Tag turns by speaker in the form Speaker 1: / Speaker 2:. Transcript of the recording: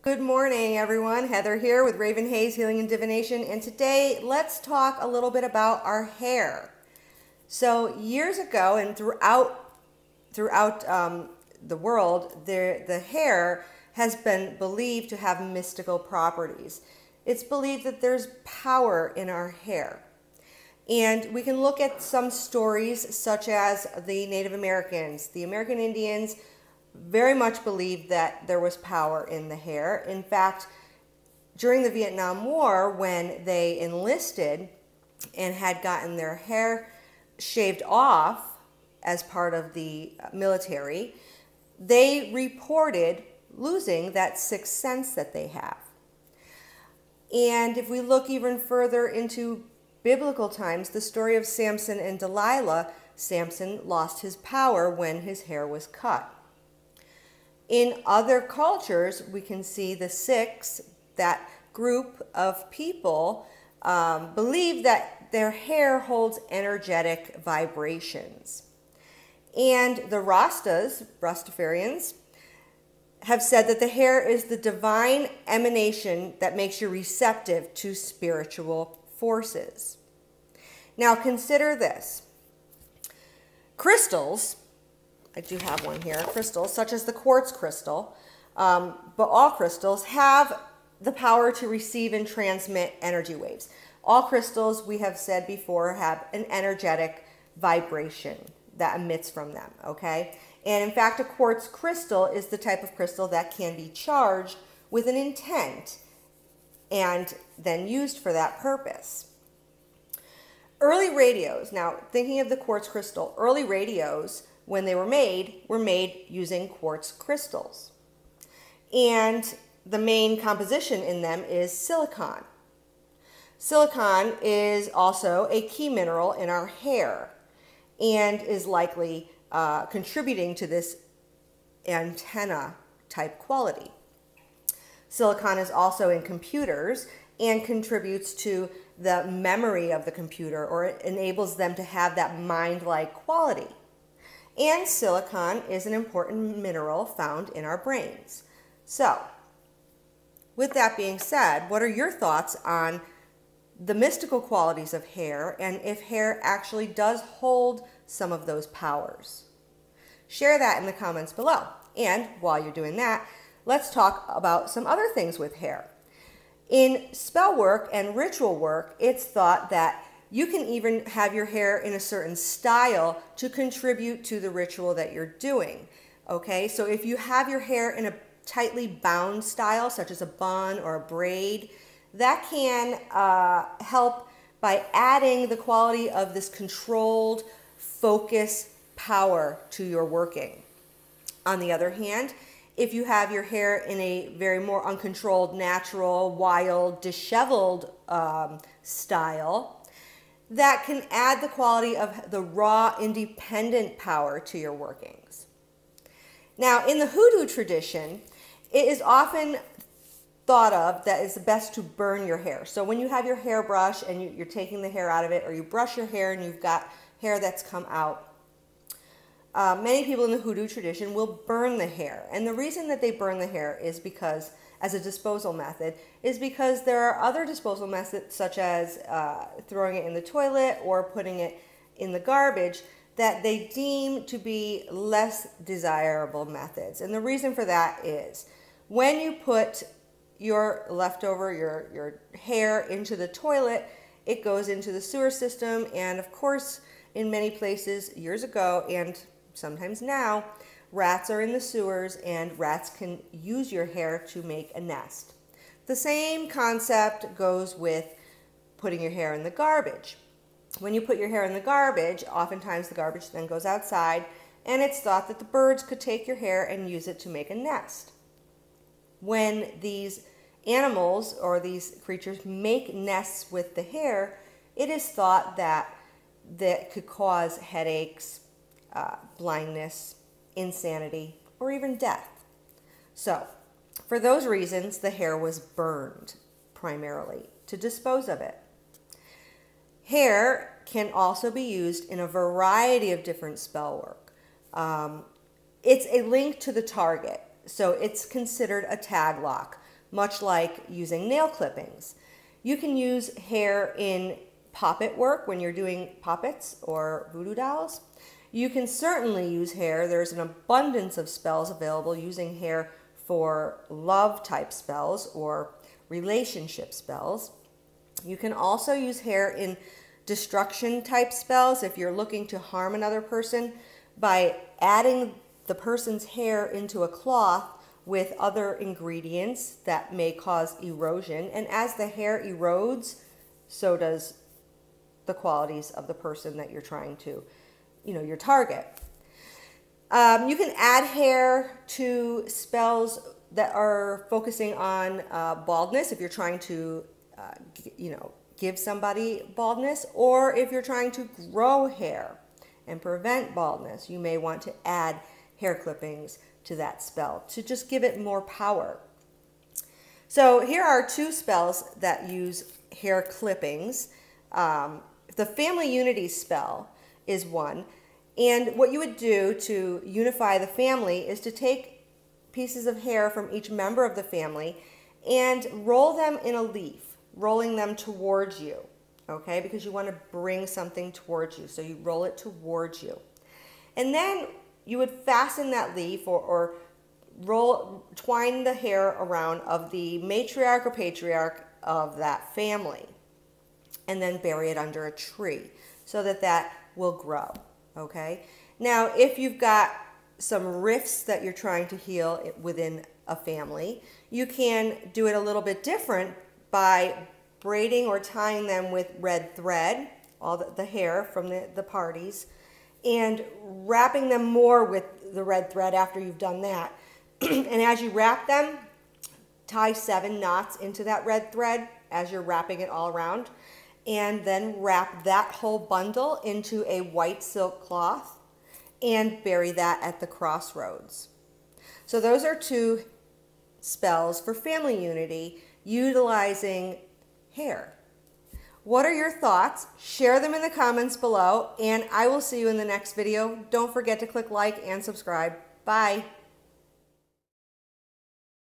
Speaker 1: Good morning, everyone. Heather here with Raven Hayes Healing and Divination, and today let's talk a little bit about our hair. So years ago and throughout the world, the hair has been believed to have mystical properties. It's believed that there's power in our hair. And we can look at some stories such as the Native Americans. The American Indians very much believed that there was power in the hair. In fact, during the Vietnam War, when they enlisted and had gotten their hair shaved off as part of the military, they reported losing that sixth sense that they have. And if we look even further into biblical times, the story of Samson and Delilah, Samson lost his power when his hair was cut. In other cultures, we can see the sects, that group of people, believe that their hair holds energetic vibrations. And the Rastafarians, have said that the hair is the divine emanation that makes you receptive to spiritual forces. Now consider this. Crystals, I do have one here, crystals such as the quartz crystal, but all crystals have the power to receive and transmit energy waves. All crystals, we have said before, have an energetic vibration that emits from them, okay? And in fact, a quartz crystal is the type of crystal that can be charged with an intent and then used for that purpose. Early radios, now thinking of the quartz crystal, early radios, when they were made using quartz crystals. And the main composition in them is silicon. Silicon is also a key mineral in our hair and is likely contributing to this antenna type quality. Silicon is also in computers and contributes to the memory of the computer, or it enables them to have that mind-like quality. And silicon is an important mineral found in our brains. So, with that being said, what are your thoughts on the mystical qualities of hair and if hair actually does hold some of those powers? Share that in the comments below. And while you're doing that, let's talk about some other things with hair. In spell work and ritual work, it's thought that you can even have your hair in a certain style to contribute to the ritual that you're doing. Okay, so if you have your hair in a tightly bound style, such as a bun or a braid, that can help by adding the quality of this controlled focus power to your working. On the other hand, if you have your hair in a very more uncontrolled, natural, wild, disheveled style, that can add the quality of the raw, independent power to your workings. Now, in the hoodoo tradition, it is often thought of that it's best to burn your hair. So when you have your hairbrush and you're taking the hair out of it, or you brush your hair and you've got hair that's come out, many people in the hoodoo tradition will burn the hair. And the reason that they burn the hair is because, as a disposal method, is because there are other disposal methods, such as throwing it in the toilet or putting it in the garbage, that they deem to be less desirable methods. And the reason for that is when you put your leftover, your hair into the toilet, it goes into the sewer system. And of course, in many places years ago and sometimes now, rats are in the sewers and rats can use your hair to make a nest. The same concept goes with putting your hair in the garbage. When you put your hair in the garbage, oftentimes the garbage then goes outside, and it's thought that the birds could take your hair and use it to make a nest. When these animals or these creatures make nests with the hair, it is thought that could cause headaches, blindness, insanity, or even death. So, for those reasons, the hair was burned primarily to dispose of it. Hair can also be used in a variety of different spell work. It's a link to the target, so it's considered a tag lock much like using nail clippings. You can use hair in puppet work when you're doing puppets or voodoo dolls. You can certainly use hair. There's an abundance of spells available using hair for love type spells or relationship spells. You can also use hair in destruction type spells if you're looking to harm another person by adding the person's hair into a cloth with other ingredients that may cause erosion. And as the hair erodes, so does the qualities of the person that you're trying to, your target. You can add hair to spells that are focusing on baldness if you're trying to, give somebody baldness, or if you're trying to grow hair and prevent baldness, you may want to add hair clippings to that spell to just give it more power. So here are two spells that use hair clippings. The family unity spell is one, and what you would do to unify the family is to take pieces of hair from each member of the family and roll them in a leaf, rolling them towards you, okay, because you want to bring something towards you, so you roll it towards you. And then you would fasten that leaf or twine the hair around of the matriarch or patriarch of that family, and then bury it under a tree so that that will grow, okay? Now, if you've got some rifts that you're trying to heal within a family, you can do it a little bit different by braiding or tying them with red thread, all the hair from the parties, and wrapping them more with the red thread after you've done that. And as you wrap them, tie 7 knots into that red thread as you're wrapping it all around, and then wrap that whole bundle into a white silk cloth and bury that at the crossroads. So those are 2 spells for family unity utilizing hair. What are your thoughts? Share them in the comments below, and I will see you in the next video. Don't forget to click like and subscribe. Bye.